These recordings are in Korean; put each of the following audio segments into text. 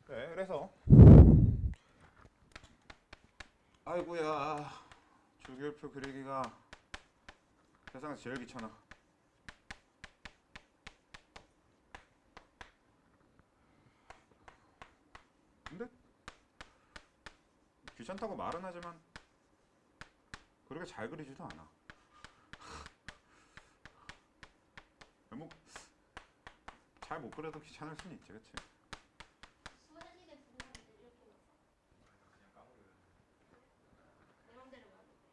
네, 그래서 아이고야 주기율표 그리기가 세상에서 제일 귀찮아. 근데 귀찮다고 말은 하지만 그렇게 잘 그리지도 않아. 뭐 잘 못 그려도 귀찮을 수는 있지, 그치? 수현이는 분석인데 이렇게 넣었어. 그냥 까먹어요. 내 맘대로 가도 돼.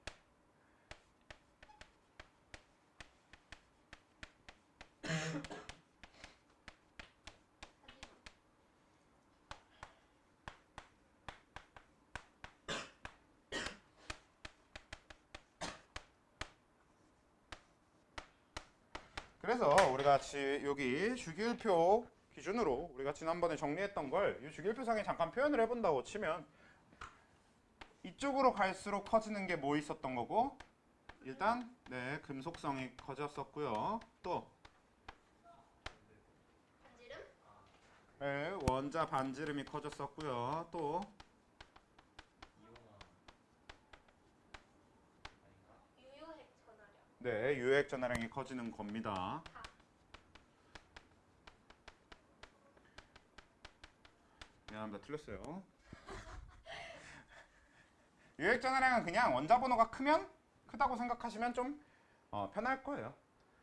그래서 우리가 같이 여기 주기율표 기준으로 우리가 지난번에 정리했던 걸 이 주기율표상에 잠깐 표현을 해본다고 치면 이쪽으로 갈수록 커지는 게 뭐 있었던 거고 일단 네 금속성이 커졌었고요. 또 반지름? 네, 원자 반지름이 커졌었고요. 또 유효핵 전하량. 네, 유액 전하량이 커지는 겁니다. 미안합니다. 틀렸어요. 유액 전하량은 그냥 원자 번호가 크면 크다고 생각하시면 좀 편할 거예요.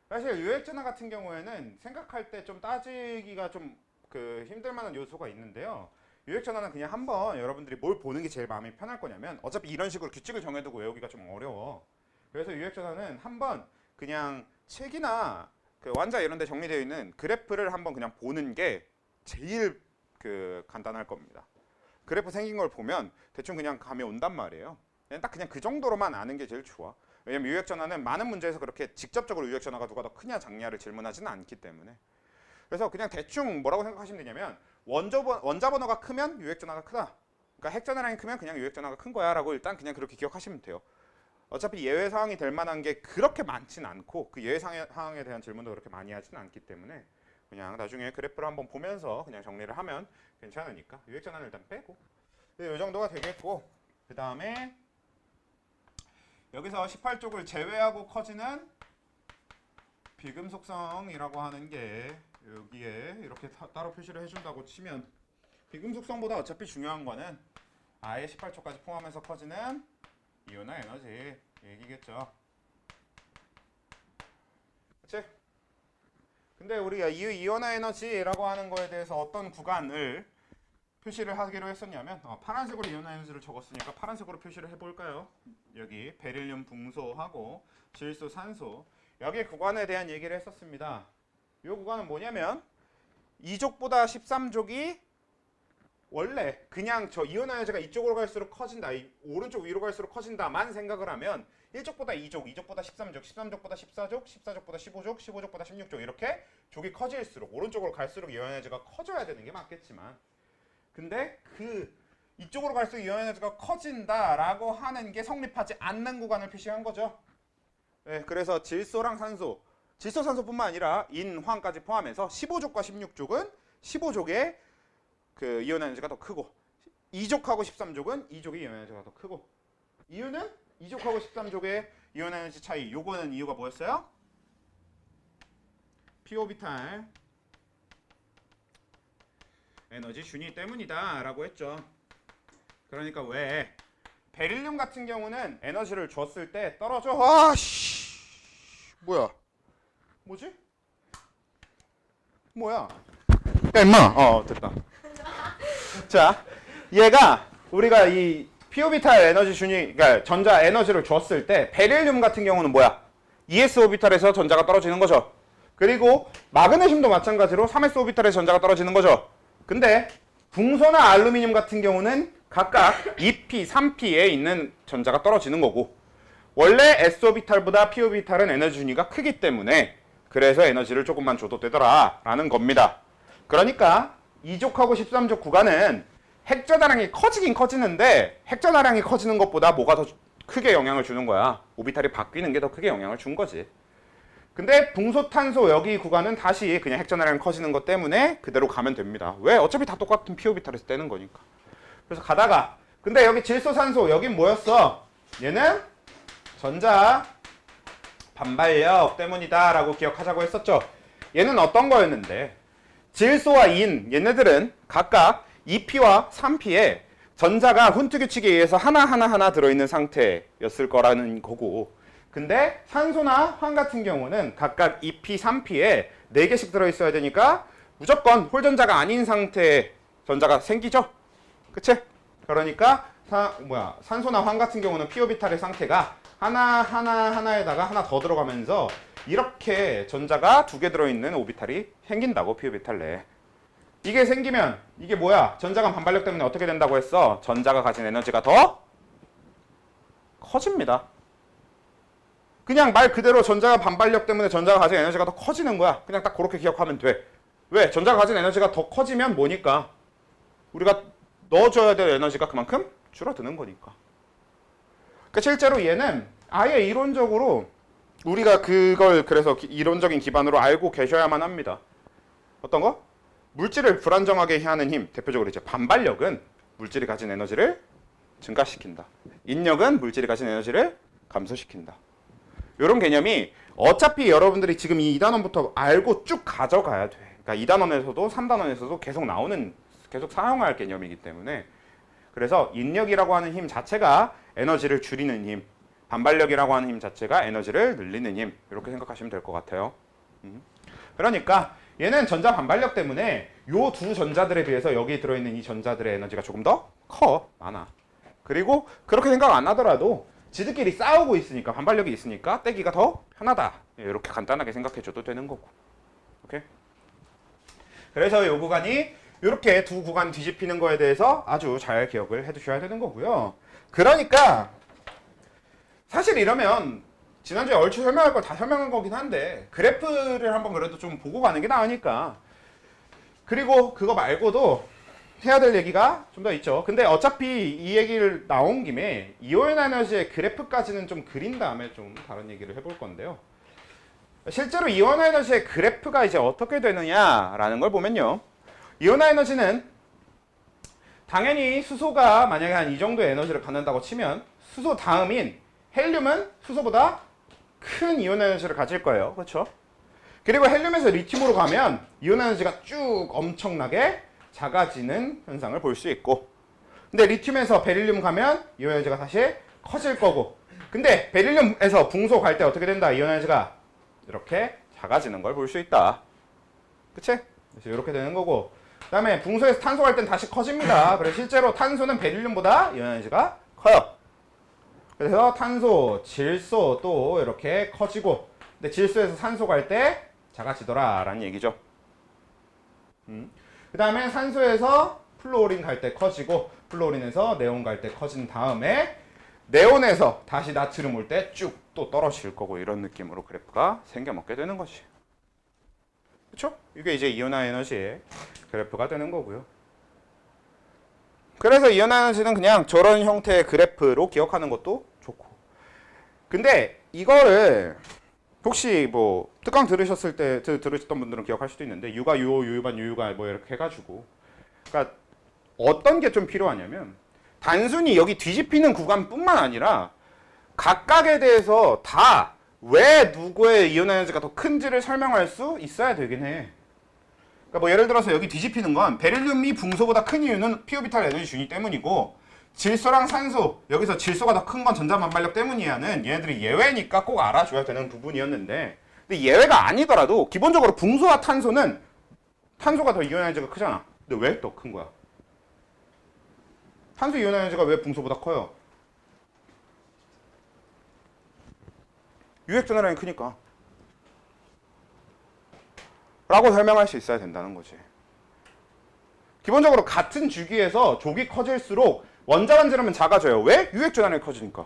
사실 유액 전하 같은 경우에는 생각할 때 좀 따지기가 좀 그 힘들 만한 요소가 있는데요. 유액 전하는 그냥 한번 여러분들이 뭘 보는 게 제일 마음이 편할 거냐면 어차피 이런 식으로 규칙을 정해두고 외우기가 좀 어려워. 그래서 유액 전하는 한번 그냥 책이나 그 완자 이런 데 정리되어 있는 그래프를 한번 그냥 보는 게 제일 그 간단할 겁니다. 그래프 생긴 걸 보면 대충 그냥 감이 온단 말이에요. 그냥 그 정도로만 아는 게 제일 좋아. 왜냐면 유액 전하는 많은 문제에서 그렇게 직접적으로 유액 전하가 누가 더 크냐 작냐를 질문하지는 않기 때문에. 그래서 그냥 대충 뭐라고 생각하시면 되냐면 원자 번호가 크면 유액 전하가 크다. 그러니까 핵 전하량이 크면 그냥 유액 전하가 큰 거야라고 일단 그냥 그렇게 기억하시면 돼요. 어차피 예외 사항이 될 만한 게 그렇게 많진 않고 그 예외 사항에 대한 질문도 그렇게 많이 하진 않기 때문에 그냥 나중에 그래프를 한번 보면서 그냥 정리를 하면 괜찮으니까 유액 전하는 일단 빼고 이 정도가 되겠고 그 다음에 여기서 18쪽을 제외하고 커지는 비금속성이라고 하는 게 여기에 이렇게 따로 표시를 해준다고 치면 비금속성보다 어차피 중요한 거는 아예 18쪽까지 포함해서 커지는 이온화 에너지 얘기겠죠. 그치? 근데 우리가 이 이온화 에너지라고 하는 거에 대해서 어떤 구간을 표시를 하기로 했었냐면 파란색으로 이온화 에너지를 적었으니까 파란색으로 표시를 해볼까요? 여기 베릴륨 붕소하고 질소 산소 여기 구간에 대한 얘기를 했었습니다. 이 구간은 뭐냐면 2족보다 13족이 원래 그냥 저 이온화 에너지가 이쪽으로 갈수록 커진다, 오른쪽 위로 갈수록 커진다만 생각을 하면 1족보다 2족, 2족보다 13족, 13족보다 14족, 14족보다 15족, 15족보다 16족 이렇게 족이 커질수록 오른쪽으로 갈수록 이온화 에너지가 커져야 되는 게 맞겠지만 근데 이쪽으로 갈수록 이온화 에너지가 커진다라고 하는 게 성립하지 않는 구간을 표시한 거죠. 네, 그래서 질소랑 산소, 질소 산소뿐만 아니라 인황까지 포함해서 15족과 16족은 15족의 그 이온 에너지가 더 크고 2족하고 13족은 2족의 이온 에너지가 더 크고 이유는 2족하고 13족의 이온 에너지 차이 요거는 이유가 뭐였어요? p 오비탈 에너지 준위 때문이다 라고 했죠. 그러니까 왜 베릴륨 같은 경우는 에너지를 줬을 때 떨어져. 아씨 뭐야 뭐지? 뭐야 야 임마 됐다. 자 얘가 우리가 이 p-오비탈 에너지 준위 그러니까 전자 에너지를 줬을 때 베릴륨 같은 경우는 뭐야? 2s 오비탈에서 전자가 떨어지는 거죠. 그리고 마그네슘도 마찬가지로 3s 오비탈에서 전자가 떨어지는 거죠. 근데 붕소나 알루미늄 같은 경우는 각각 2p, 3p에 있는 전자가 떨어지는 거고 원래 s-오비탈보다 p-오비탈은 에너지 준위가 크기 때문에 그래서 에너지를 조금만 줘도 되더라 라는 겁니다. 그러니까 2족하고 13족 구간은 핵전하량이 커지긴 커지는데 핵전하량이 커지는 것보다 뭐가 더 크게 영향을 주는 거야? 오비탈이 바뀌는 게 더 크게 영향을 준 거지. 근데 붕소탄소 여기 구간은 다시 그냥 핵전화량 커지는 것 때문에 그대로 가면 됩니다. 왜? 어차피 다 똑같은 pO비탈에서 떼는 거니까. 그래서 가다가 근데 여기 질소산소 여긴 뭐였어? 얘는 전자 반발력 때문이다 라고 기억하자고 했었죠. 얘는 어떤 거였는데 질소와 인 얘네들은 각각 2p와 3p에 전자가 훈트 규칙에 의해서 하나 들어있는 상태였을 거라는 거고, 근데 산소나 황 같은 경우는 각각 2p, 3p에 4개씩 들어있어야 되니까 무조건 홀전자가 아닌 상태의 전자가 생기죠. 그치? 그러니까 산소나 황 같은 경우는 p오비탈의 상태가 하나에다가 하나 더 들어가면서 이렇게 전자가 2개 들어있는 오비탈이 생긴다고, p오비탈 내에. 이게 생기면 이게 뭐야? 전자간 반발력 때문에 어떻게 된다고 했어? 전자가 가진 에너지가 더 커집니다. 그냥 말 그대로 전자가 반발력 때문에 전자가 가진 에너지가 더 커지는 거야. 그냥 딱 그렇게 기억하면 돼. 왜? 전자가 가진 에너지가 더 커지면 뭐니까? 우리가 넣어줘야 될 에너지가 그만큼 줄어드는 거니까. 그러니까 실제로 얘는 아예 이론적으로 우리가 그걸 그래서 이론적인 기반으로 알고 계셔야만 합니다. 어떤 거? 물질을 불안정하게 하는 힘, 대표적으로 이제 반발력은 물질이 가진 에너지를 증가시킨다. 인력은 물질이 가진 에너지를 감소시킨다. 이런 개념이 어차피 여러분들이 지금 이 2단원부터 알고 쭉 가져가야 돼. 그러니까 2단원에서도 3단원에서도 계속 사용할 개념이기 때문에, 그래서 인력이라고 하는 힘 자체가 에너지를 줄이는 힘, 반발력이라고 하는 힘 자체가 에너지를 늘리는 힘, 이렇게 생각하시면 될 것 같아요. 그러니까 얘는 전자 반발력 때문에 요 두 전자들에 비해서 여기 들어있는 이 전자들의 에너지가 조금 더 많아. 그리고 그렇게 생각 안 하더라도 지들끼리 싸우고 있으니까, 반발력이 있으니까 떼기가 더 편하다. 이렇게 간단하게 생각해줘도 되는 거고. 오케이? 그래서 이 구간이 이렇게 두 구간 뒤집히는 거에 대해서 아주 잘 기억을 해두셔야 되는 거고요. 그러니까 사실 이러면 지난주에 얼추 설명할 걸 다 설명한 거긴 한데 그래프를 한번 그래도 좀 보고 가는 게 나으니까. 그리고 그거 말고도 해야 될 얘기가 좀 더 있죠. 근데 어차피 이 얘기를 나온 김에 이온 에너지의 그래프까지는 좀 그린 다음에 좀 다른 얘기를 해볼 건데요. 실제로 이온 에너지의 그래프가 이제 어떻게 되느냐라는 걸 보면요. 이온 에너지는 당연히 수소가 만약에 한 이 정도의 에너지를 갖는다고 치면 수소 다음인 헬륨은 수소보다 큰 이온 에너지를 가질 거예요. 그렇죠? 그리고 헬륨에서 리튬으로 가면 이온 에너지가 쭉 엄청나게 작아지는 현상을 볼 수 있고, 근데 리튬에서 베릴륨 가면 이온 에너지가 다시 커질 거고, 근데 베릴륨에서 붕소 갈 때 어떻게 된다? 이온 에너지가 이렇게 작아지는 걸 볼 수 있다. 그치? 그래서 이렇게 되는 거고, 그 다음에 붕소에서 탄소 갈 땐 다시 커집니다. 그래서 실제로 탄소는 베릴륨보다 이온 에너지가 커요. 그래서 탄소, 질소 또 이렇게 커지고, 근데 질소에서 산소 갈 때 작아지더라 라는 얘기죠. 그 다음에 산소에서 플루오린 갈 때 커지고, 플루오린에서 네온 갈 때 커진 다음에 네온에서 다시 나트륨 올 때 쭉 또 떨어질 거고, 이런 느낌으로 그래프가 생겨먹게 되는 거지. 그쵸? 이게 이제 이온화 에너지의 그래프가 되는 거고요. 그래서 이온화 에너지는 그냥 저런 형태의 그래프로 기억하는 것도 좋고. 근데 이거를 혹시 뭐 특강 들으셨을 때 들으셨던 분들은 기억할 수도 있는데, 유가 유호, 유유반, 유유가 뭐 이렇게 해가지고, 그러니까 어떤 게 좀 필요하냐면 단순히 여기 뒤집히는 구간뿐만 아니라 각각에 대해서 다 왜 누구의 이온 에너지가 더 큰지를 설명할 수 있어야 되긴 해. 그러니까 뭐 예를 들어서 여기 뒤집히는 건 베릴륨이 붕소보다 큰 이유는 p오비탈 에너지 준위 때문이고, 질소랑 산소, 여기서 질소가 더 큰 건 전자 반발력 때문이야는 얘네들이 예외니까 꼭 알아줘야 되는 부분이었는데, 근데 예외가 아니더라도 기본적으로 붕소와 탄소는 탄소가 더 이온 에너지가 크잖아. 근데 왜 더 큰 거야? 탄소 이온 에너지가 왜 붕소보다 커요? 유핵 전화량이 크니까 라고 설명할 수 있어야 된다는 거지. 기본적으로 같은 주기에서 족이 커질수록 원자 반지름은 작아져요. 왜? 유핵 전화량이 커지니까.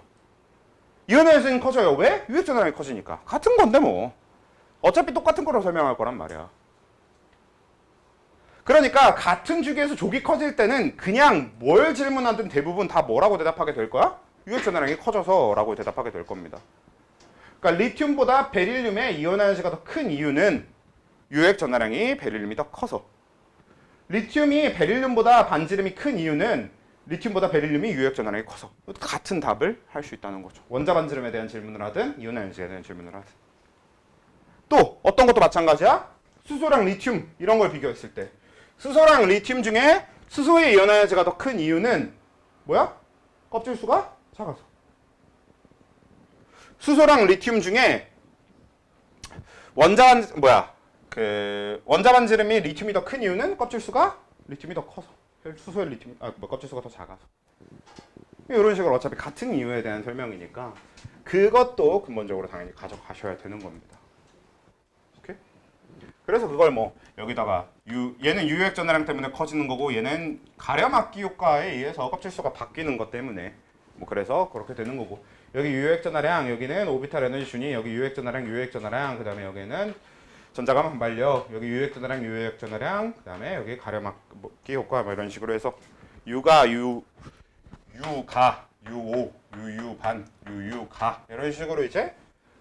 이온 에너지는 커져요. 왜? 유핵 전화량이 커지니까. 같은 건데 뭐. 어차피 똑같은 거로 설명할 거란 말이야. 그러니까 같은 주기에서 족이 커질 때는 그냥 뭘 질문하든 대부분 다 뭐라고 대답하게 될 거야? 유핵 전화량이 커져서 라고 대답하게 될 겁니다. 그러니까 리튬보다 베릴륨의 이온 에너지가 더 큰 이유는 유액 전하량이 베릴륨이 더 커서. 리튬이 베릴륨보다 반지름이 큰 이유는 리튬보다 베릴륨이 유액 전하량이 커서. 같은 답을 할 수 있다는 거죠. 원자 반지름에 대한 질문을 하든 이온 에너지에 대한 질문을 하든. 또 어떤 것도 마찬가지야. 수소랑 리튬 이런 걸 비교했을 때 수소랑 리튬 중에 수소의 이온 에너지가 더 큰 이유는 뭐야? 껍질수가 작아서. 수소랑 리튬 중에 원자 반지름이 리튬이 더 큰 이유는 껍질수가 리튬이 더 커서. 수소의 리튬 껍질수가 더 작아서. 이런 식으로 어차피 같은 이유에 대한 설명이니까 그것도 근본적으로 당연히 가져가셔야 되는 겁니다. 오케이? 그래서 그걸 뭐 여기다가 얘는 유액 전하량 때문에 커지는 거고 얘는 가려막기 효과에 의해서 껍질수가 바뀌는 것 때문에 뭐 그래서 그렇게 되는 거고, 여기 유액 전하량, 여기는 오비탈 에너지 준위, 여기 유액 전하량, 그다음에 여기는 전자감 반발력, 여기 유액 전하량, 그다음에 여기 가려막기 효과 뭐 이런 식으로 해서 유가 유가 유오 유반 유가 이런 식으로 이제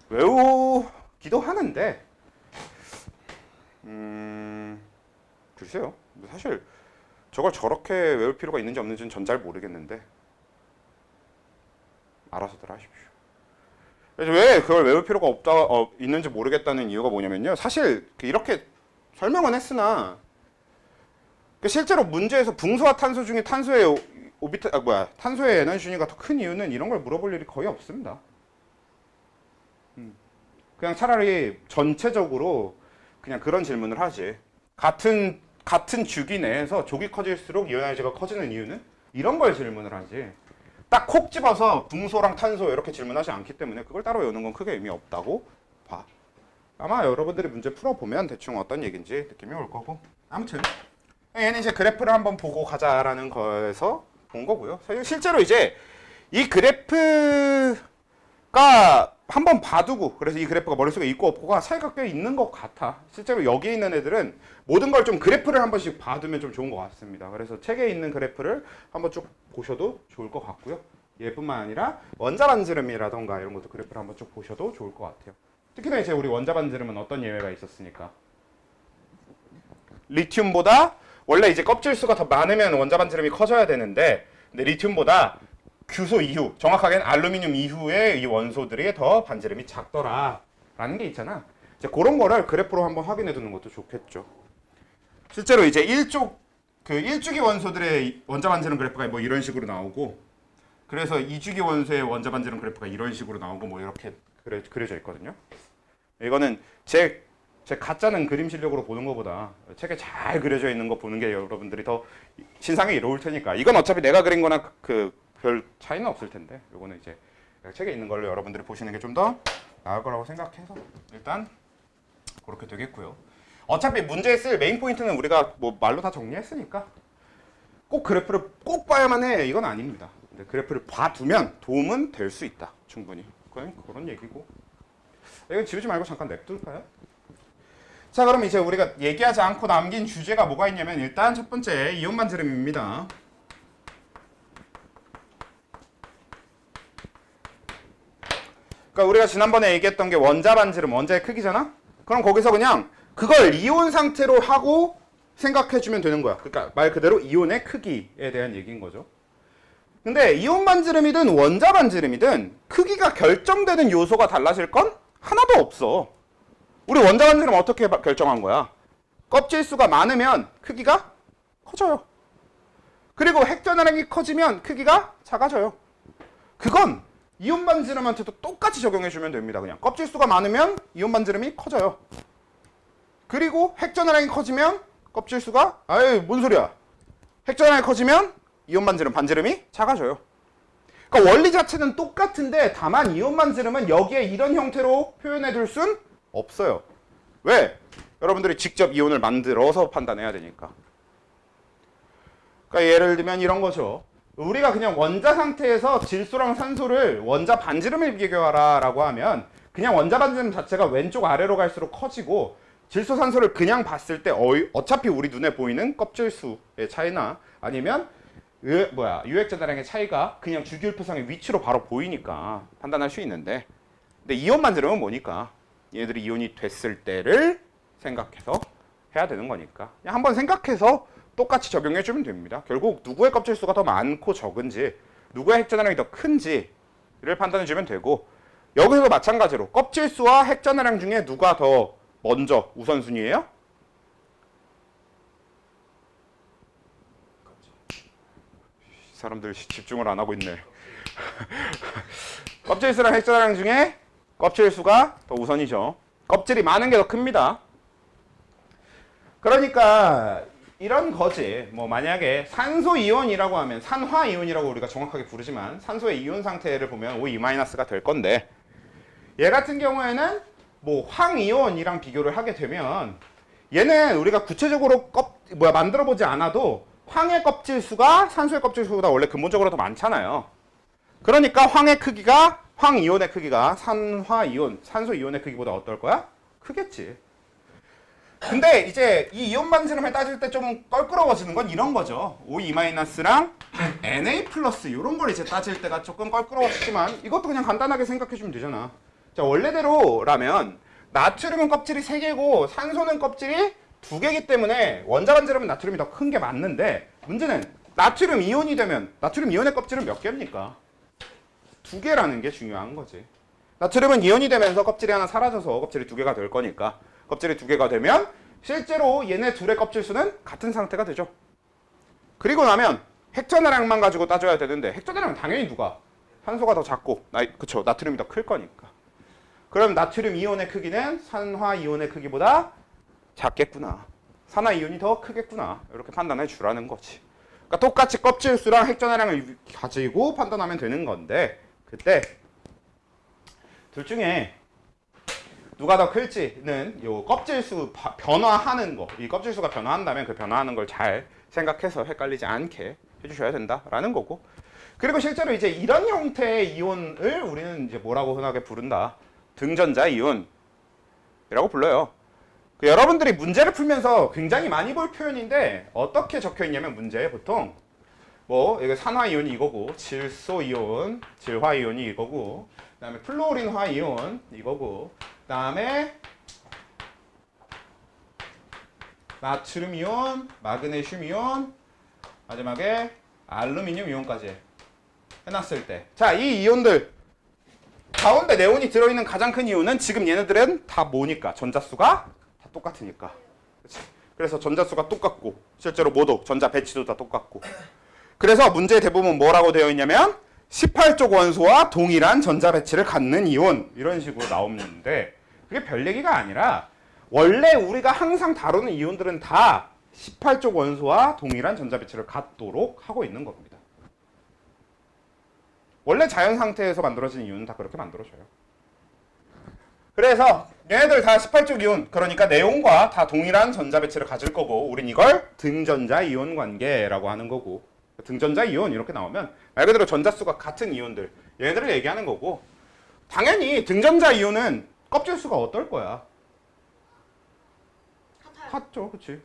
외우기도 하는데 글쎄요. 사실 저걸 저렇게 외울 필요가 있는지 없는지는 전 잘 모르겠는데 알아서들 하십시오. 그래서 왜 그걸 외울 필요가 있는지 모르겠다는 이유가 뭐냐면요. 사실 이렇게 설명은 했으나 실제로 문제에서 붕소와 탄소 중에 탄소의 에너지 준위가 더 큰 이유는 이런 걸 물어볼 일이 거의 없습니다. 그냥 차라리 전체적으로 그냥 그런 질문을 하지. 같은 주기 내에서 족이 커질수록 이온 에너지가 커지는 이유는? 이런 걸 질문을 하지. 딱 콕 집어서 붕소랑 탄소 이렇게 질문하지 않기 때문에 그걸 따로 외우는 건 크게 의미 없다고 봐. 아마 여러분들이 문제 풀어보면 대충 어떤 얘기인지 느낌이 올 거고. 아무튼 얘는 이제 그래프를 한번 보고 가자라는 거에서 본 거고요. 실제로 이제 이 그래프가 한번 봐두고, 그래서 이 그래프가 머릿속에 있고 없고가 차이가 꽤 있는 것 같아. 실제로 여기 있는 애들은 모든 걸 좀 그래프를 한 번씩 봐두면 좀 좋은 것 같습니다. 그래서 책에 있는 그래프를 한번 쭉 보셔도 좋을 것 같고요. 얘뿐만 아니라 원자 반지름이라던가 이런 것도 그래프를 한번 쭉 보셔도 좋을 것 같아요. 특히나 이제 우리 원자 반지름은 어떤 예외가 있었으니까. 리튬보다 원래 이제 껍질수가 더 많으면 원자 반지름이 커져야 되는데, 근데 리튬보다 규소 이후, 정확하게는 알루미늄 이후의 이 원소들이 더 반지름이 작더라라는 게 있잖아. 이제 그런 거를 그래프로 한번 확인해 두는 것도 좋겠죠. 실제로 이제 일주기 원소들의 원자 반지름 그래프가 뭐 이런 식으로 나오고, 그래서 2주기 원소의 원자 반지름 그래프가 이런 식으로 나오고 뭐 이렇게 그려져 있거든요. 이거는 제 가짜는 그림 실력으로 보는 것보다 책에 잘 그려져 있는 거 보는 게 여러분들이 더 신상이 이로울 테니까. 이건 어차피 내가 그린 거나 별 차이는 없을 텐데, 요거는 이제 책에 있는 걸로 여러분들이 보시는 게 좀 더 나을 거라고 생각해서 일단 그렇게 되겠고요. 어차피 문제에 쓸 메인 포인트는 우리가 뭐 말로 다 정리했으니까 꼭 그래프를 꼭 봐야만 해 이건 아닙니다. 근데 그래프를 봐두면 도움은 될 수 있다. 충분히. 그런 얘기고. 이건 지우지 말고 잠깐 냅둘까요? 자, 그럼 이제 우리가 얘기하지 않고 남긴 주제가 뭐가 있냐면, 일단 첫 번째 이온 반지름입니다. 그러니까 우리가 지난번에 얘기했던 게 원자 반지름, 원자의 크기잖아? 그럼 거기서 그냥 그걸 이온 상태로 하고 생각해주면 되는 거야. 그러니까 말 그대로 이온의 크기에 대한 얘기인 거죠. 근데 이온 반지름이든 원자 반지름이든 크기가 결정되는 요소가 달라질 건 하나도 없어. 우리 원자 반지름 어떻게 결정한 거야? 껍질수가 많으면 크기가 커져요. 그리고 핵전하량이 커지면 크기가 작아져요. 그건 이온 반지름한테도 똑같이 적용해주면 됩니다. 그냥 껍질수가 많으면 이온 반지름이 커져요. 그리고 핵전하량이 커지면 껍질수가 뭔 소리야? 핵전하량이 커지면 이온 반지름이 작아져요. 그러니까 원리 자체는 똑같은데 다만 이온 반지름은 여기에 이런 형태로 표현해 둘 순 없어요. 왜? 여러분들이 직접 이온을 만들어서 판단해야 되니까. 그러니까 예를 들면 이런 거죠. 우리가 그냥 원자 상태에서 질소랑 산소를 원자 반지름을 비교하라 라고 하면 그냥 원자 반지름 자체가 왼쪽 아래로 갈수록 커지고, 질소 산소를 그냥 봤을 때 어차피 우리 눈에 보이는 껍질수의 차이나 아니면 유액 전하량의 차이가 그냥 주기율표상의 위치로 바로 보이니까 판단할 수 있는데, 근데 이온 반지름은 뭐니까? 얘네들이 이온이 됐을 때를 생각해서 해야 되는 거니까 그냥 한번 생각해서 똑같이 적용해 주면 됩니다. 결국 누구의 껍질 수가 더 많고 적은지, 누구의 핵전화량이 더 큰지를 판단해 주면 되고, 여기서도 마찬가지로 껍질 수와 핵전화량 중에 누가 더 먼저 우선순위예요? 사람들 집중을 안 하고 있네. 껍질 수랑 핵전화량 중에 껍질 수가 더 우선이죠. 껍질이 많은 게 더 큽니다. 그러니까 이런 거지. 뭐 만약에 산소 이온이라고 하면 산화 이온이라고 우리가 정확하게 부르지만 산소의 이온 상태를 보면 O2-가 될 건데, 얘 같은 경우에는 뭐 황이온이랑 비교를 하게 되면 얘는 우리가 구체적으로 만들어 보지 않아도 황의 껍질 수가 산소의 껍질 수보다 원래 근본적으로 더 많잖아요. 그러니까 황이온의 크기가 산화 이온, 산소 이온의 크기보다 어떨 거야? 크겠지. 근데 이제 이 이온 반지름을 따질 때 좀 껄끄러워지는 건 이런 거죠. O2-랑 Na 플러스 이런 걸 이제 따질 때가 조금 껄끄러워지지만 이것도 그냥 간단하게 생각해 주면 되잖아. 자, 원래대로라면 나트륨은 껍질이 3개고 산소는 껍질이 2개이기 때문에 원자 반지름은 나트륨이 더 큰 게 맞는데, 문제는 나트륨 이온이 되면 나트륨 이온의 껍질은 몇 개입니까? 2개라는 게 중요한 거지. 나트륨은 이온이 되면서 껍질이 하나 사라져서 껍질이 2개가 될 거니까, 껍질이 2개가 되면 실제로 얘네 둘의 껍질 수는 같은 상태가 되죠. 그리고 나면 핵전화량만 가지고 따져야 되는데, 핵전화량은 당연히 누가? 산소가 더 작고, 그쵸, 나트륨이 더 클 거니까. 그럼 나트륨 이온의 크기는 산화 이온의 크기보다 작겠구나, 산화 이온이 더 크겠구나, 이렇게 판단해 주라는 거지. 그러니까 똑같이 껍질 수랑 핵전화량을 가지고 판단하면 되는 건데, 그때 둘 중에 누가 더 클지는 요 껍질수 변화하는 거, 이 껍질수가 변화한다면 그 변화하는 걸 잘 생각해서 헷갈리지 않게 해주셔야 된다라는 거고, 그리고 실제로 이제 이런 형태의 이온을 우리는 이제 뭐라고 흔하게 부른다? 등전자 이온이라고 불러요. 여러분들이 문제를 풀면서 굉장히 많이 볼 표현인데, 어떻게 적혀 있냐면 문제에 보통 뭐 이거 산화 이온이 이거고, 질소 이온, 질화 이온이 이거고, 그다음에 플로린화 이온 이거고, 그다음에 나트륨 이온, 마그네슘 이온, 마지막에 알루미늄 이온까지 해놨을 때, 자, 이 이온들 가운데 네온이 들어있는 가장 큰 이유는 지금 얘네들은 다 뭐니까? 전자수가 다 똑같으니까. 그치? 그래서 전자수가 똑같고, 실제로 뭐도 전자 배치도 다 똑같고, 그래서 문제 대부분 뭐라고 되어 있냐면 18쪽 원소와 동일한 전자 배치를 갖는 이온, 이런 식으로 나오는데, 그게 별 얘기가 아니라 원래 우리가 항상 다루는 이온들은 다 18쪽 원소와 동일한 전자 배치를 갖도록 하고 있는 겁니다. 원래 자연 상태에서 만들어진 이온은 다 그렇게 만들어져요. 그래서 얘네들 다 18쪽 이온, 그러니까 네온과 다 동일한 전자 배치를 가질 거고, 우린 이걸 등전자 이온 관계라고 하는 거고, 등전자 이온 이렇게 나오면 말 그대로 전자수가 같은 이온들, 얘네들을 얘기하는 거고, 당연히 등전자 이온은 껍질수가 어떨 거야? 같죠, 그치?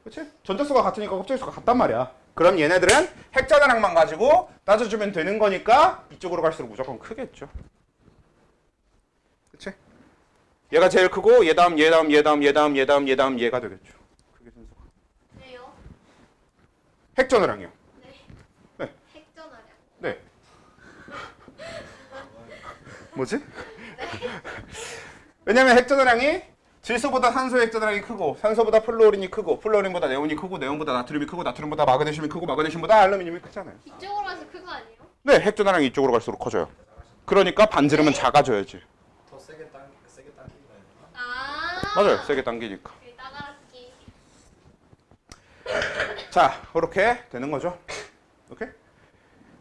그치? 전자수가 같으니까 껍질수가 같단 말이야. 그럼 얘네들은 핵전화량만 가지고 따져주면 되는 거니까 이쪽으로 갈수록 무조건 크겠죠. 그치? 얘가 제일 크고, 얘 다음, 얘 다음, 얘 다음, 얘 다음, 얘 다음, 얘 다음, 얘가 되겠죠. 크게 순서가. 왜요? 핵전화량이요. 네. 네. 핵전화량. 네. 뭐지? 왜냐면 핵전화량이 질소보다 산소의 핵전화량이 크고, 산소보다 플로린이 크고, 플로린보다 네온이 크고, 네온보다 나트륨이 크고, 나트륨보다 마그네슘이 크고, 마그네슘보다 알루미늄이 크잖아요. 이쪽으로 가서 큰 거 아니에요? 네, 핵전화량이 이쪽으로 갈수록 커져요. 그러니까 반지름은 작아져야지. 더 세게 당기기가 있나? 아. 맞아요, 세게 당기니까. 따가락기. 자, 그렇게 되는 거죠. 오케이?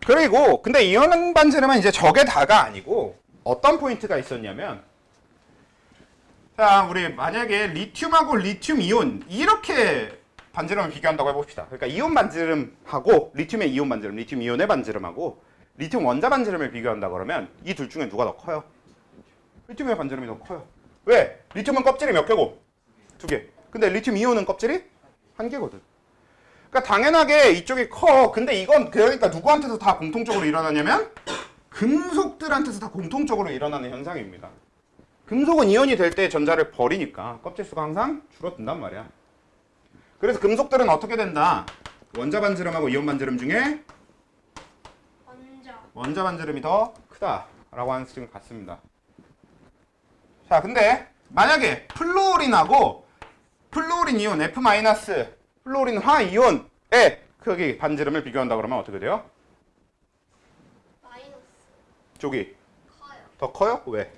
그리고 근데 이온 반지름은 이제 저게 다가 아니고 어떤 포인트가 있었냐면, 자, 우리 만약에 리튬하고 리튬 이온 이렇게 반지름을 비교한다고 해봅시다. 그러니까 이온 반지름하고 리튬의 이온 반지름, 리튬 이온의 반지름하고 리튬 원자 반지름을 비교한다 그러면 이 둘 중에 누가 더 커요? 리튬의 반지름이 더 커요. 왜? 리튬은 껍질이 몇 개고? 2개. 근데 리튬 이온은 껍질이 1개거든. 그러니까 당연하게 이쪽이 커. 근데 이건 그러니까 누구한테도 다 공통적으로 일어나냐면 금속들한테서 다 공통적으로 일어나는 현상입니다. 금속은 이온이 될 때 전자를 버리니까 껍질수가 항상 줄어든단 말이야. 그래서 금속들은 어떻게 된다? 원자 반지름하고 이온 반지름 중에 원자 반지름이 더 크다라고 하는 수준 같습니다. 자, 근데 만약에 플루오린하고 플루오린 이온 F- 플루오린 화 이온의 크기 반지름을 비교한다 그러면 어떻게 돼요? 마이너스 쪽이 커요. 더 커요? 왜?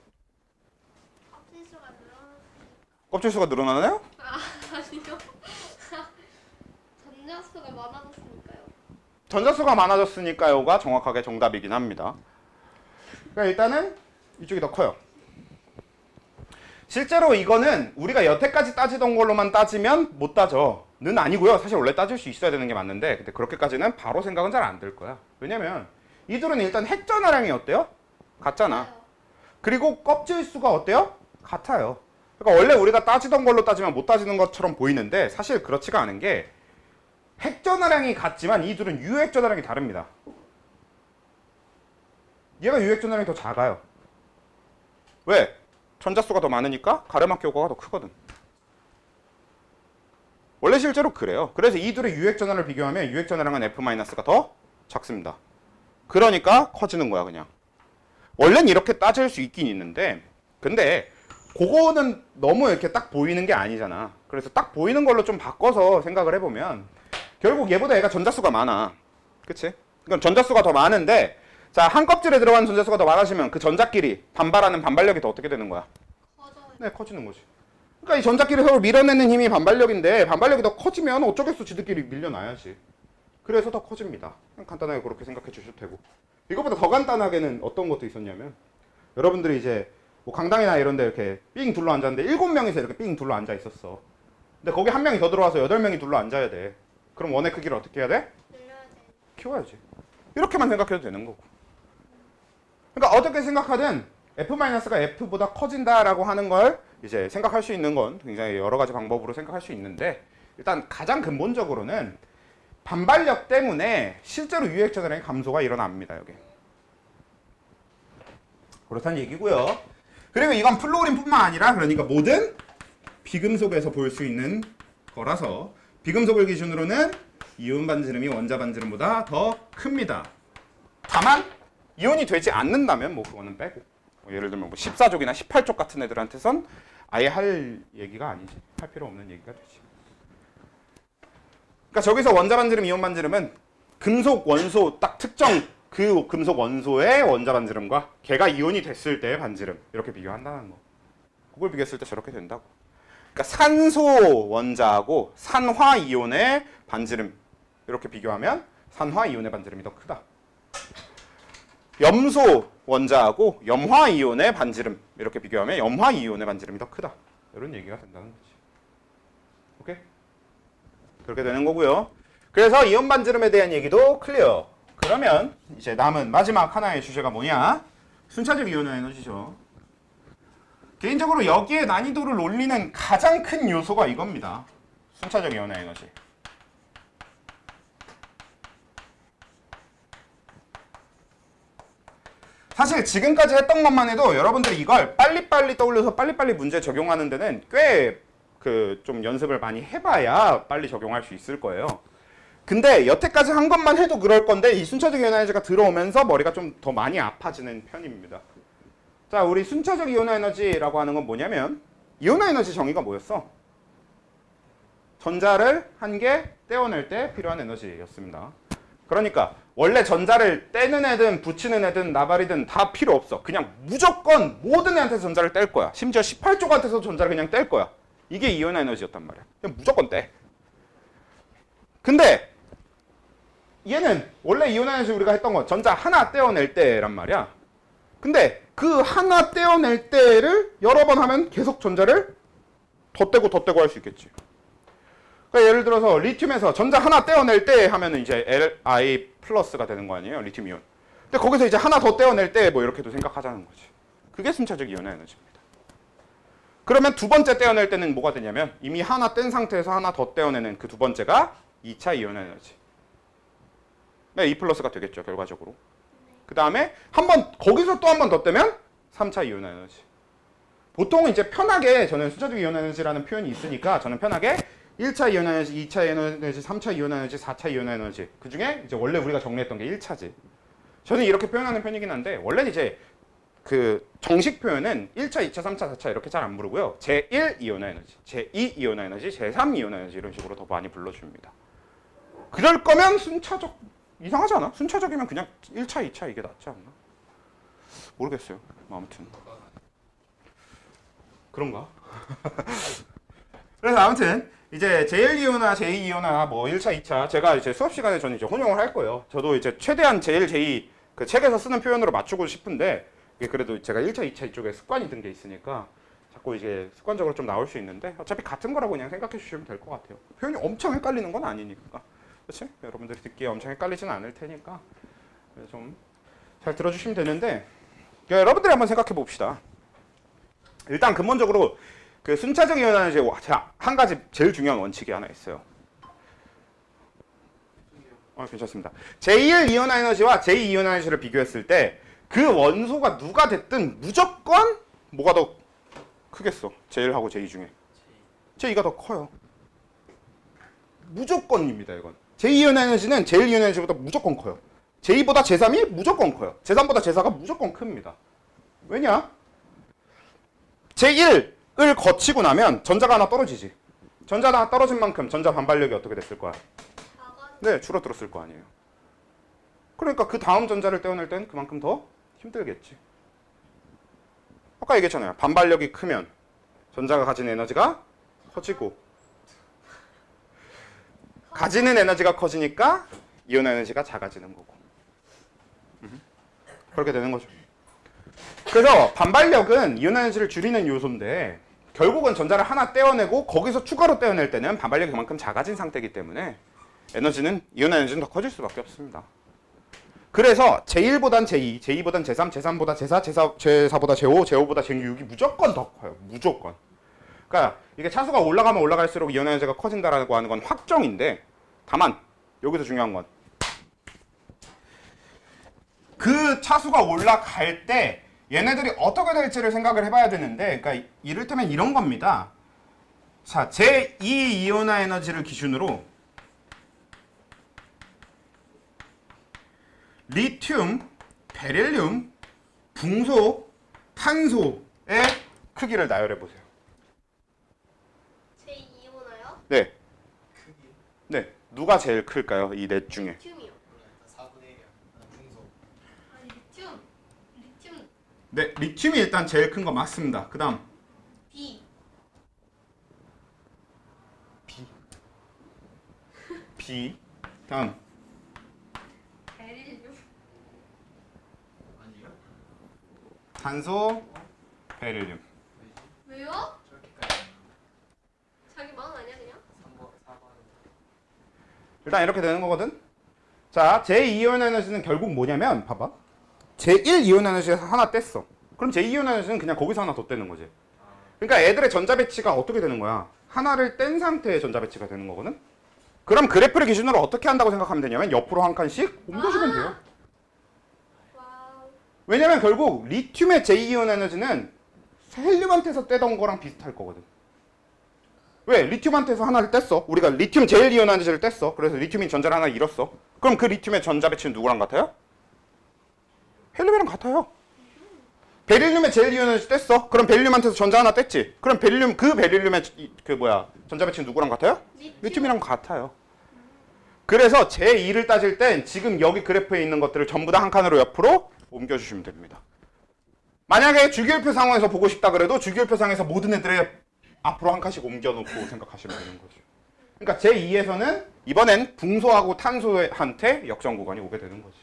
껍질수가 늘어났으니까. 껍질수가 늘어나나요? 아니요. 전자수가 많아졌으니까요. 전자수가 많아졌으니까요가 정확하게 정답이긴 합니다. 그러니까 일단은 이쪽이 더 커요. 실제로 이거는 우리가 여태까지 따지던 걸로만 따지면 못 따져. 는 아니고요. 사실 원래 따질 수 있어야 되는 게 맞는데 근데 그렇게까지는 바로 생각은 잘 안 들 거야. 왜냐면 이들은 일단 핵전화량이 어때요? 같잖아. 그리고 껍질수가 어때요? 같아요. 그러니까 원래 우리가 따지던 걸로 따지면 못 따지는 것처럼 보이는데 사실 그렇지가 않은 게 핵전화량이 같지만 이 둘은 유핵전화량이 다릅니다. 얘가 유핵전화량이 더 작아요. 왜? 전자수가 더 많으니까 가르마키 효과가 더 크거든. 원래 실제로 그래요. 그래서 이 둘의 유핵전화를 비교하면 유핵전화량은 F-가 더 작습니다. 그러니까 커지는 거야 그냥. 원래는 이렇게 따질 수 있긴 있는데 근데 그거는 너무 이렇게 딱 보이는 게 아니잖아. 그래서 딱 보이는 걸로 좀 바꿔서 생각을 해보면 결국 얘보다 얘가 전자수가 많아. 그치? 그럼 전자수가 더 많은데 자, 한 껍질에 들어간 전자수가 더 많아지면 그 전자끼리 반발하는 반발력이 더 어떻게 되는 거야? 커져요. 네, 커지는 거지. 그러니까 이 전자끼리 서로 밀어내는 힘이 반발력인데 반발력이 더 커지면 어쩌겠어 지들끼리 밀려나야지. 그래서 더 커집니다. 간단하게 그렇게 생각해 주셔도 되고 이것보다 더 간단하게는 어떤 것도 있었냐면 여러분들이 이제 뭐 강당이나 이런 데 이렇게 삥 둘러 앉았는데 7명이서 이렇게 삥 둘러 앉아 있었어. 근데 거기 한 명이 더 들어와서 8명이 둘러 앉아야 돼. 그럼 원의 크기를 어떻게 해야 돼? 늘려야 돼. 키워야지. 이렇게만 생각해도 되는 거고. 그러니까 어떻게 생각하든 F-가 F보다 커진다라고 하는 걸 이제 생각할 수 있는 건 굉장히 여러 가지 방법으로 생각할 수 있는데 일단 가장 근본적으로는 반발력 때문에 실제로 유핵전화량의 감소가 일어납니다. 여기. 그렇다는 얘기고요. 그리고 이건 플루오린뿐만 아니라 그러니까 모든 비금속에서 볼 수 있는 거라서 비금속을 기준으로는 이온 반지름이 원자 반지름보다 더 큽니다. 다만 이온이 되지 않는다면 뭐 그거는 빼고 뭐 예를 들면 뭐 14족이나 18족 같은 애들한테선 아예 할 얘기가 아니지. 할 필요 없는 얘기가 되지. 그러니까 저기서 원자 반지름, 이온 반지름은 금속 원소 딱 특정 그 금속 원소의 원자 반지름과 걔가 이온이 됐을 때의 반지름 이렇게 비교한다는 거. 그걸 비교했을 때 저렇게 된다고. 그러니까 산소 원자하고 산화 이온의 반지름 이렇게 비교하면 산화 이온의 반지름이 더 크다. 염소 원자하고 염화 이온의 반지름 이렇게 비교하면 염화 이온의 반지름이 더 크다. 이런 얘기가 된다는 거지. 오케이? 그렇게 되는 거고요. 그래서 이온 반지름에 대한 얘기도 클리어. 그러면 이제 남은 마지막 하나의 주제가 뭐냐? 순차적 이온 에너지죠. 개인적으로 여기에 난이도를 올리는 가장 큰 요소가 이겁니다. 순차적 이온 에너지. 사실 지금까지 했던 것만 해도 여러분들이 이걸 빨리빨리 떠올려서 빨리빨리 문제 적용하는 데는 꽤 좀 연습을 많이 해봐야 빨리 적용할 수 있을 거예요. 근데 여태까지 한 것만 해도 그럴 건데 이 순차적 이온 에너지가 들어오면서 머리가 좀 더 많이 아파지는 편입니다. 자, 우리 순차적 이온 에너지라고 하는 건 뭐냐면 이온 에너지 정의가 뭐였어? 전자를 한 개 떼어낼 때 필요한 에너지였습니다. 그러니까 원래 전자를 떼는 애든 붙이는 애든 나발이든 다 필요 없어. 그냥 무조건 모든 애한테서 전자를 뗄 거야. 심지어 18쪽한테서 전자를 그냥 뗄 거야. 이게 이온 에너지였단 말이야. 그냥 무조건 떼. 근데 얘는 원래 이온 에너지 우리가 했던 건 전자 하나 떼어낼 때란 말이야. 근데 그 하나 떼어낼 때를 여러 번 하면 계속 전자를 더 떼고 더 떼고 할 수 있겠지. 그러니까 예를 들어서 리튬에서 전자 하나 떼어낼 때 하면은 이제 Li 플러스가 되는 거 아니에요? 리튬 이온. 근데 거기서 이제 하나 더 떼어낼 때 뭐 이렇게도 생각하자는 거지. 그게 순차적 이온 에너지입니다. 그러면 두 번째 떼어낼 때는 뭐가 되냐면 이미 하나 뗀 상태에서 하나 더 떼어내는 그 두 번째가 2차 이온 에너지. 네, E 플러스가 되겠죠, 결과적으로. 그 다음에 한 번 거기서 또 한 번 더 떼면 3차 이온 에너지. 보통은 이제 편하게 저는 순차적 이온 에너지라는 표현이 있으니까 저는 편하게 1차 이온 에너지, 2차 이온 에너지, 3차 이온 에너지, 4차 이온 에너지. 그 중에 이제 원래 우리가 정리했던 게 1차지. 저는 이렇게 표현하는 편이긴 한데 원래는 이제 그 정식 표현은 1차, 2차, 3차, 4차 이렇게 잘 안 부르고요. 제1 이온 에너지, 제2 이온 에너지, 제3 이온 에너지 이런 식으로 더 많이 불러줍니다. 그럴 거면 순차적 이상하지 않아? 순차적이면 그냥 1차, 2차 이게 낫지 않나? 모르겠어요. 뭐 아무튼 그런가? 그래서 아무튼 이제 제1이온화, 제2이온화 뭐 1차, 2차 제가 이제 수업 시간에 저는 이제 혼용을 할 거예요. 저도 이제 최대한 제1, 제2 그 책에서 쓰는 표현으로 맞추고 싶은데 이게 그래도 제가 1차, 2차 이쪽에 습관이 든 게 있으니까 자꾸 이게 습관적으로 좀 나올 수 있는데 어차피 같은 거라고 그냥 생각해 주시면 될 것 같아요. 표현이 엄청 헷갈리는 건 아니니까. 그렇지? 여러분들이 듣기에 엄청 헷갈리진 않을 테니까 좀 잘 들어주시면 되는데 여러분들이 한번 생각해 봅시다. 일단 근본적으로 그 순차적 이온 에너지 한 가지 제일 중요한 원칙이 하나 있어요. 괜찮습니다. 제1 이온 에너지와 제2 이온 에너지를 비교했을 때 그 원소가 누가 됐든 무조건 뭐가 더 크겠어? 제1하고 제2 중에. 제2가 더 커요. 무조건입니다, 이건. 제2 이온 에너지는 제1 이온 에너지보다 무조건 커요. 제2보다 제3이 무조건 커요. 제3보다 제4가 무조건 큽니다. 왜냐? 제1을 거치고 나면 전자가 하나 떨어지지. 전자가 하나 떨어진 만큼 전자 반발력이 어떻게 됐을 거야? 네, 줄어들었을 거 아니에요. 그러니까 그 다음 전자를 떼어낼 땐 그만큼 더 힘들겠지. 아까 얘기했잖아요. 반발력이 크면 전자가 가진 에너지가 커지고 가지는 에너지가 커지니까 이온 에너지가 작아지는 거고. 그렇게 되는 거죠. 그래서 반발력은 이온 에너지를 줄이는 요소인데 결국은 전자를 하나 떼어내고 거기서 추가로 떼어낼 때는 반발력이 그만큼 작아진 상태이기 때문에 에너지는 이온 에너지는 더 커질 수밖에 없습니다. 그래서 제1보단 제2, 제2보단 제3, 제3보다 제4, 제4보다 제5, 제5보다 제6이 무조건 더 커요. 무조건. 그러니까 이게 차수가 올라가면 올라갈수록 이온 에너지가 커진다라고 하는 건 확정인데 다만 여기서 중요한 건 그 차수가 올라갈 때 얘네들이 어떻게 될지를 생각을 해봐야 되는데 그러니까 이를테면 이런 겁니다. 자, 제2 이온화 에너지를 기준으로 리튬, 베릴륨, 붕소, 탄소의 크기를 나열해 보세요. 제2이오나요? 네. 네. 누가 제일 클까요? 이 넷 중에. 리튬이요. 4분의 1이야. 중소. 아니 리튬. 네, 리튬이 일단 제일 큰 거 맞습니다. 그 다음 B. B. 다음 베릴륨. 아니요? 탄소, 베릴륨. 왜요? 저렇게까지. 자기 마음 아니야 그냥? 3번, 4번. 일단 이렇게 되는 거거든. 자, 제2이온 에너지는 결국 뭐냐면 봐봐. 제1이온 에너지에서 하나 뗐어. 그럼 제2이온 에너지는 그냥 거기서 하나 더 떼는 거지. 그러니까 애들의 전자 배치가 어떻게 되는 거야? 하나를 뗀 상태의 전자 배치가 되는 거거든. 그럼 그래프를 기준으로 어떻게 한다고 생각하면 되냐면 옆으로 한 칸씩 옮겨주면 돼요. 와우. 왜냐면 결국 리튬의 제2이온 에너지는 헬륨한테서 떼던 거랑 비슷할 거거든. 왜? 리튬한테서 하나를 뗐어. 우리가 리튬 제1이온 에너지를 뗐어. 그래서 리튬이 전자를 하나 잃었어. 그럼 그 리튬의 전자 배치는 누구랑 같아요? 헬륨이랑 같아요. 베릴륨의 제1이온 에너지 뗐어. 그럼 베릴륨한테서 전자 하나 뗐지. 그럼 베릴륨의 전자 배치는 누구랑 같아요? 리튬이랑 같아요. 그래서 제2를 따질 땐 지금 여기 그래프에 있는 것들을 전부 다 한 칸으로 옆으로 옮겨주시면 됩니다. 만약에 주기율표 상황에서 보고 싶다 그래도 주기율표 상에서 모든 애들의 앞으로 한 칸씩 옮겨놓고 생각하시면 되는 거죠. 그러니까 제2에서는 이번엔 붕소하고 탄소한테 역전 구간이 오게 되는 거지.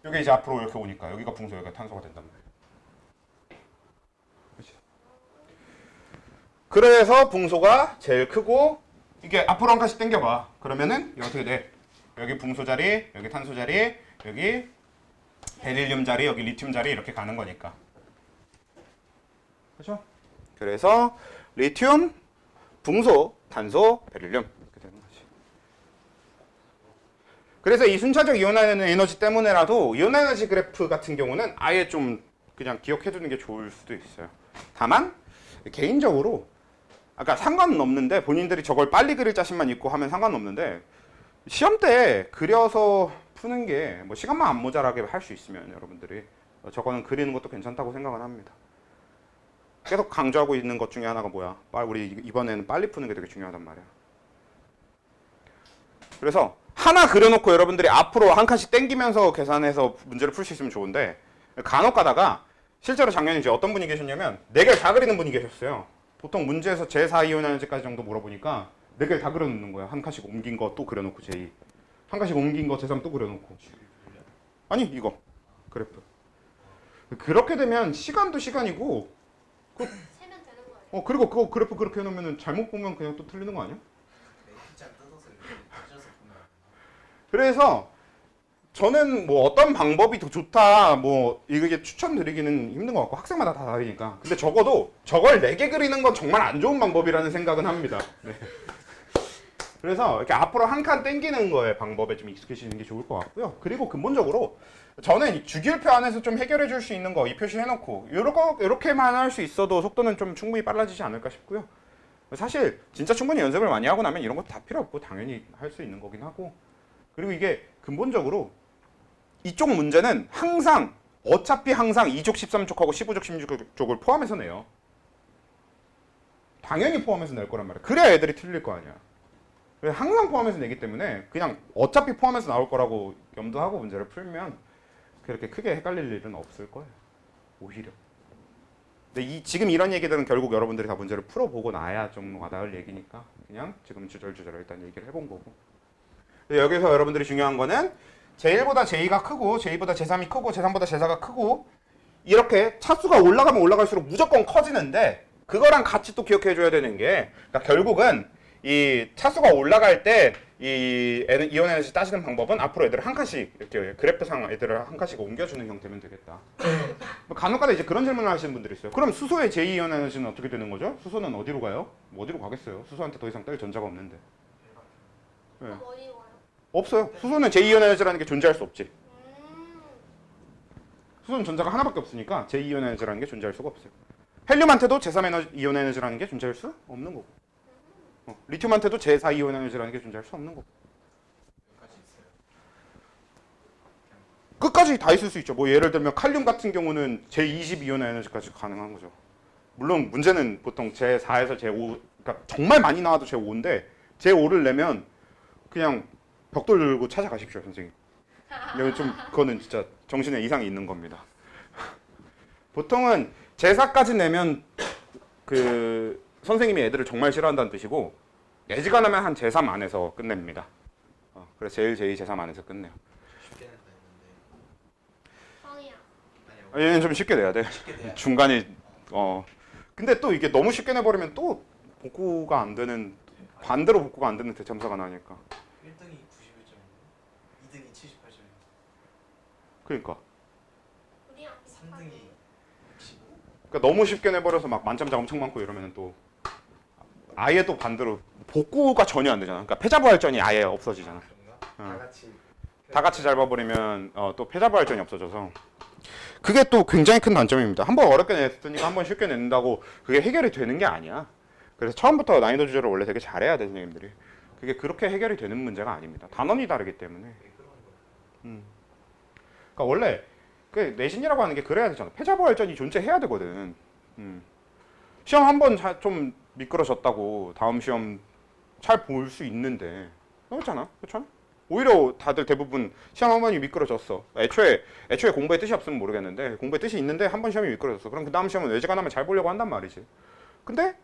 여기 이제 앞으로 이렇게 오니까 여기가 붕소, 여기가 탄소가 된단 말이야. 그렇지? 그래서 붕소가 제일 크고 이게 앞으로 한 칸씩 당겨봐. 그러면은 이거 어떻게 돼? 여기 붕소 자리, 여기 탄소 자리, 여기 베릴륨 자리, 여기 리튬 자리 이렇게 가는 거니까. 그렇죠? 그래서 리튬, 붕소, 탄소, 베릴륨 이렇게 되는 거지. 그래서 이 순차적 이온하는 에너지 때문에라도 이온 에너지 그래프 같은 경우는 아예 좀 그냥 기억해 두는 게 좋을 수도 있어요. 다만 개인적으로 아까 상관은 없는데 본인들이 저걸 빨리 그릴 자신만 있고 하면 상관은 없는데 시험 때 그려서 푸는 게 뭐 시간만 안 모자라게 할 수 있으면 여러분들이 저거는 그리는 것도 괜찮다고 생각은 합니다. 계속 강조하고 있는 것 중에 하나가 뭐야? 우리 이번에는 빨리 푸는 게 되게 중요하단 말이야. 그래서 하나 그려놓고 여러분들이 앞으로 한 칸씩 땡기면서 계산해서 문제를 풀 수 있으면 좋은데 간혹 가다가 실제로 작년에 이제 어떤 분이 계셨냐면 4개를 다 그리는 분이 계셨어요. 보통 문제에서 제4이온 에너지까지 정도 물어보니까 4개를 다 그려놓는 거야. 한 칸씩 옮긴 거 또 그려놓고 제2 한 칸씩 옮긴 거 제3 또 그려놓고 아니 이거 그래프 그렇게 되면 시간도 시간이고 세면 되는 거예요. 그리고 그거 그래프 그렇게 해놓으면 잘못 보면 그냥 또 틀리는 거 아니야? A자 뜯어서 이렇게 찢어서 보면 그래서 저는 뭐 어떤 방법이 더 좋다 뭐 이게 추천드리기는 힘든 것 같고 학생마다 다 다르니까 근데 적어도 저걸 4개 그리는 건 정말 안 좋은 방법이라는 생각은 합니다. 네. 그래서 이렇게 앞으로 한 칸 땡기는 거에 방법에 좀 익숙해지는 게 좋을 것 같고요. 그리고 근본적으로 저는 이 주기율표 안에서 좀 해결해 줄 수 있는 거 이 표시해놓고 이렇게만 할 수 있어도 속도는 좀 충분히 빨라지지 않을까 싶고요. 사실 진짜 충분히 연습을 많이 하고 나면 이런 거 다 필요 없고 당연히 할 수 있는 거긴 하고 그리고 이게 근본적으로 이쪽 문제는 항상 어차피 항상 2족 13족하고 15족 16족을 포함해서 내요. 당연히 포함해서 낼 거란 말이야. 그래야 애들이 틀릴 거 아니야. 그래서 항상 포함해서 내기 때문에 그냥 어차피 포함해서 나올 거라고 염두하고 문제를 풀면 그렇게 크게 헷갈릴 일은 없을 거예요. 오히려. 근데 지금 이런 얘기들은 결국 여러분들이 다 문제를 풀어보고 나야 좀 와닿을 얘기니까 그냥 지금 주절주절 일단 얘기를 해본 거고. 여기서 여러분들이 중요한 거는 제1보다 제2가 크고 제2보다 제3이 크고 제3보다 제4가 크고 이렇게 차수가 올라가면 올라갈수록 무조건 커지는데 그거랑 같이 또 기억해 줘야 되는 게 그러니까 결국은 이 차수가 올라갈 때 이 이온 에너지 따지는 방법은 앞으로 애들을 한 칸씩 이렇게 그래프상 애들을 한 칸씩 옮겨주는 형태면 되겠다. 간혹가다 이제 그런 질문을 하시는 분들이 있어요. 그럼 수소의 제2이온 에너지는 어떻게 되는 거죠? 수소는 어디로 가요? 뭐 어디로 가겠어요? 수소한테 더 이상 뗄 전자가 없는데. 네. 그럼 어디 가요? 없어요. 수소는 제2이온 에너지라는 게 존재할 수 없지. 수소는 전자가 하나밖에 없으니까 제2이온 에너지라는 게 존재할 수가 없어요. 헬륨한테도 제3이온 에너지라는 게 존재할 수 없는 거고. 리튬한테도 제4이온 에너지라는 게 존재할 수 없는 거고. 여기까지 있어요. 끝까지 다 있을 수 있죠. 뭐 예를 들면 칼륨 같은 경우는 제20이온 에너지까지 가능한 거죠. 물론 문제는 보통 제4에서 제5, 그러니까 정말 많이 나와도 제5인데 제5를 내면 그냥 벽돌 들고 찾아가십시오, 선생님. 이건 좀 그거는 진짜 정신에 이상이 있는 겁니다. 보통은 제4까지 내면 그 선생님이 애들을 정말 싫어한다는 뜻이고 애지간하면 한 제3 안에서 끝냅니다. 그래서 제일 제2, 제3 안에서 끝내요. 쉽게 낸다 했는데 성이야. 아니요. 얘는 좀 쉽게 내야 돼. 쉽게 내야 중간에 근데 또 이게 너무 쉽게 내버리면 또 복구가 안 되는 반대로 복구가 안 되는 대참사가 나니까. 1등이 91점이고 2등이 78점이고 그러니까. 우리랑 3등이 65. 그러니까 너무 쉽게 내버려서 막 만점자 엄청 많고 이러면 또 아예 또 반대로 복구가 전혀 안 되잖아. 그러니까 패자부활전이 아예 없어지잖아. 그런가? 다 같이 잘 봐버리면 또 패자부활전이 없어져서 그게 또 굉장히 큰 단점입니다. 한 번 어렵게 냈으니까 한 번 쉽게 낸다고 그게 해결이 되는 게 아니야. 그래서 처음부터 난이도 조절을 원래 되게 잘해야 돼 선생님들이. 그게 그렇게 해결이 되는 문제가 아닙니다. 단원이 다르기 때문에. 그러니까 원래 그 내신이라고 하는 게 그래야 되잖아. 패자부활전이 존재해야 되거든. 시험 한 번 좀 미끄러졌다고 다음 시험 잘 볼 수 있는데 그렇잖아, 그렇죠? 오히려 다들 대부분 시험 한 번이 미끄러졌어. 애초에 공부에 뜻이 없으면 모르겠는데 공부에 뜻이 있는데 한 번 시험이 미끄러졌어. 그럼 그 다음 시험은 외지간하면 잘 보려고 한단 말이지. 근데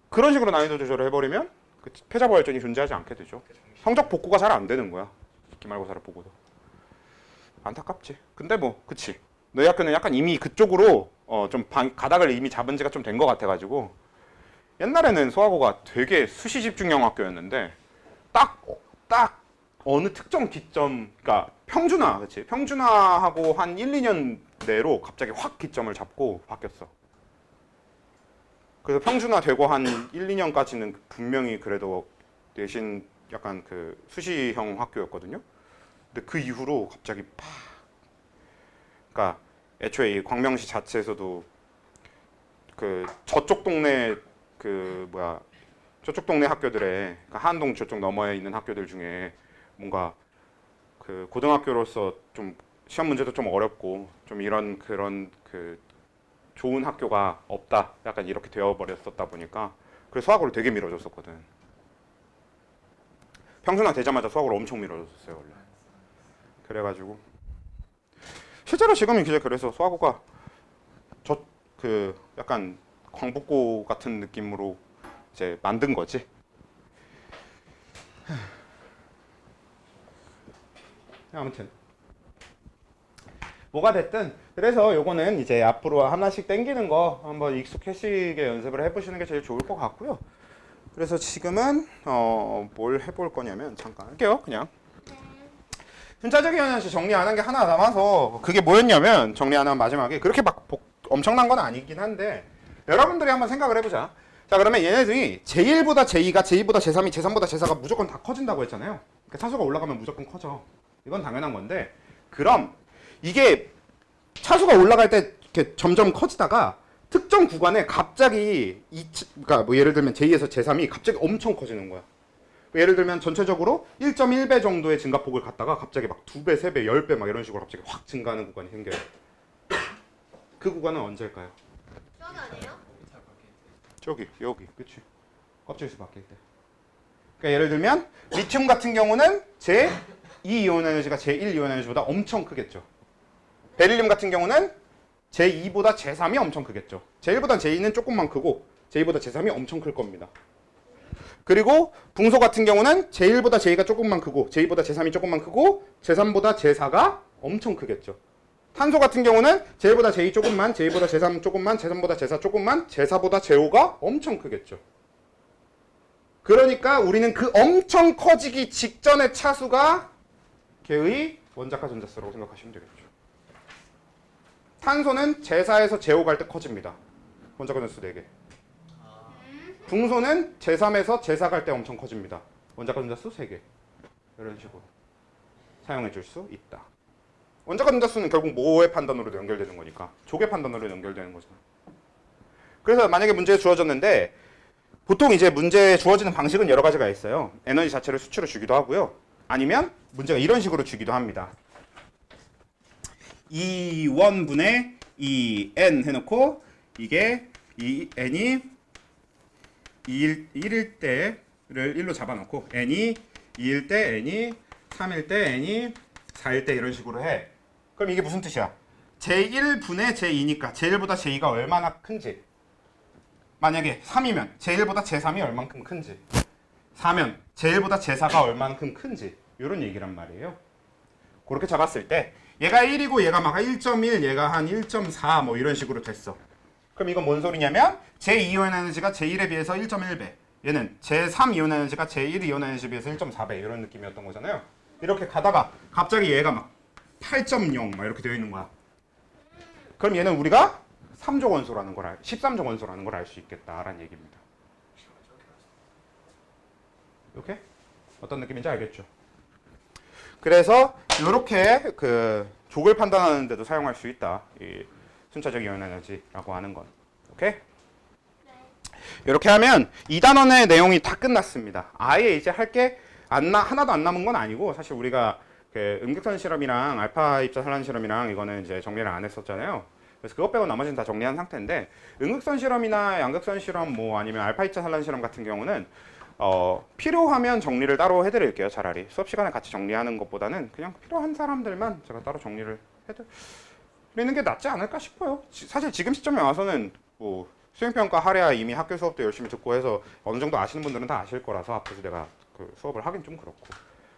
그런 식으로 난이도 조절을 해버리면 그 패자부활전이 존재하지 않게 되죠. 성적 복구가 잘 안 되는 거야. 기말고사를 보고도. 안타깝지. 근데 뭐 그치. 너희 학교는 약간 이미 그쪽으로 좀 가닥을 이미 잡은 지가 좀 된 것 같아가지고 옛날에는 소화고가 되게 수시 집중형 학교였는데 딱 어느 특정 기점, 그러니까 평준화, 그치? 평준화하고 한 1, 2년 내로 갑자기 확 기점을 잡고 바뀌었어. 그래서 평준화되고 한 1, 2년까지는 분명히 그래도 내신 약간 그 수시형 학교였거든요. 근데 그 이후로 갑자기 팍. 그러니까 애초에 이 광명시 자체에서도 그 저쪽 동네 저쪽 동네 학교들에 그러니까 한동 저쪽 너머에 있는 학교들 중에 뭔가 그 고등학교로서 좀 시험 문제도 좀 어렵고 좀 이런 그런 그 좋은 학교가 없다. 약간 이렇게 되어버렸었다 보니까 그래서 수학으로 되게 밀어줬었거든. 평준화 되자마자 수학으로 엄청 밀어줬었어요 원래. 그래가지고 실제로 지금은 이제 그래서 수학고가 그 약간 광복고 같은 느낌으로 이제 만든 거지. 아무튼 뭐가 됐든 그래서 요거는 이제 앞으로 하나씩 땡기는 거 한번 익숙해지게 연습을 해보시는 게 제일 좋을 것 같고요. 그래서 지금은 뭘 해볼 거냐면 잠깐 할게요. 그냥 순차적인 연습 정리 안 한 게 하나 남아서 그게 뭐였냐면 정리 안 한 마지막에 그렇게 막 엄청난 건 아니긴 한데 여러분들이 한번 생각을 해보자. 자 그러면 얘네들이 제1보다 제2가 제2보다 제3이 제3보다 제4가 무조건 다 커진다고 했잖아요. 그러니까 차수가 올라가면 무조건 커져. 이건 당연한 건데 그럼 이게 차수가 올라갈 때 이렇게 점점 커지다가 특정 구간에 갑자기 그러니까 뭐 예를 들면 제2에서 제3이 갑자기 엄청 커지는 거야. 예를 들면 전체적으로 1.1배 정도의 증가폭을 갖다가 갑자기 막 2배, 3배, 10배 막 이런 식으로 갑자기 확 증가하는 구간이 생겨요. 그 구간은 언제일까요? 저기 아니에요? 저기, 여기, 그치? 껍질수 바뀔 때. 그러니까 예를 들면 리튬 같은 경우는 제2 이온 에너지가 제1 이온 에너지보다 엄청 크겠죠. 베릴륨 같은 경우는 제2보다 제3이 엄청 크겠죠. 제1보다 제2는 조금만 크고 제2보다 제3이 엄청 클 겁니다. 그리고 붕소 같은 경우는 제1보다 제2가 조금만 크고 제2보다 제3이 조금만 크고 제3보다 제4가 엄청 크겠죠. 탄소 같은 경우는 제1보다 제2 조금만, 제2보다 제3 조금만, 제3보다 제4 조금만, 제4보다 제5가 엄청 크겠죠. 그러니까 우리는 그 엄청 커지기 직전의 차수가 걔의 원자가 전자수라고 생각하시면 되겠죠. 탄소는 제4에서 제5 갈 때 커집니다. 원자가 전자수 4개. 붕소는 제3에서 제4 갈 때 엄청 커집니다. 원자가 전자수 3개. 이런 식으로 사용해 줄 수 있다. 원자가 전자수는 결국 뭐의 판단으로 연결되는 거니까 족의 판단으로 연결되는 거잖아. 그래서 만약에 문제에 주어졌는데 보통 이제 문제에 주어지는 방식은 여러 가지가 있어요. 에너지 자체를 수치로 주기도 하고요. 아니면 문제가 이런 식으로 주기도 합니다. 2원분의 2n 해놓고 이게 이 n이 1일 때를 1로 잡아놓고 n이 2일 때 n이 3일 때 n이 4일 때 이런 식으로 해. 그럼 이게 무슨 뜻이야? 제1분의 제2니까 제1보다 제2가 얼마나 큰지. 만약에 3이면 제1보다 제3이 얼만큼 큰지. 4면 제1보다 제4가 얼만큼 큰지. 이런 얘기란 말이에요. 그렇게 잡았을 때 얘가 1이고 얘가 막 1.1, 얘가 한 1.4 뭐 이런 식으로 됐어. 그럼 이건 뭔 소리냐면 제2이온 에너지가 제1에 비해서 1.1배. 얘는 제3이온 에너지가 제1이온 에너지에 비해서 1.4배 이런 느낌이었던 거잖아요. 이렇게 가다가 갑자기 얘가 막 8.0 막 이렇게 되어 있는 거야. 그럼 얘는 우리가 3조 원소라는 걸 13조 원소라는 걸 알 수 있겠다라는 얘기입니다. 이렇게? 어떤 느낌인지 알겠죠? 그래서 이렇게 그 족을 판단하는 데도 사용할 수 있다. 이 순차적 이온 에너지라고 하는 건. 오케이? 이렇게 하면 2단원의 내용이 다 끝났습니다. 아예 이제 할 게 하나도 안 남은 건 아니고 사실 우리가 그 음극선 실험이랑 알파 입자 산란 실험이랑 이거는 이제 정리를 안 했었잖아요. 그래서 그것 빼고 나머지는 다 정리한 상태인데 음극선 실험이나 양극선 실험 뭐 아니면 알파 입자 산란 실험 같은 경우는 필요하면 정리를 따로 해드릴게요. 차라리 수업 시간에 같이 정리하는 것보다는 그냥 필요한 사람들만 제가 따로 정리를 해드리는 게 낫지 않을까 싶어요. 사실 지금 시점에 와서는 뭐 수행평가 하랴 이미 학교 수업도 열심히 듣고 해서 어느 정도 아시는 분들은 다 아실 거라서 앞에서 내가 그 수업을 하긴 좀 그렇고.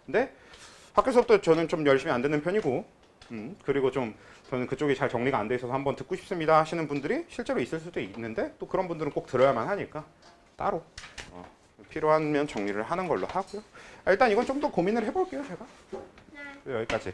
근데 학교 수업도 저는 좀 열심히 안 듣는 편이고 그리고 좀 저는 그쪽이 잘 정리가 안 돼 있어서 한번 듣고 싶습니다 하시는 분들이 실제로 있을 수도 있는데 또 그런 분들은 꼭 들어야만 하니까 따로 필요하면 정리를 하는 걸로 하고요. 일단 이건 좀 더 고민을 해볼게요 제가. 여기까지.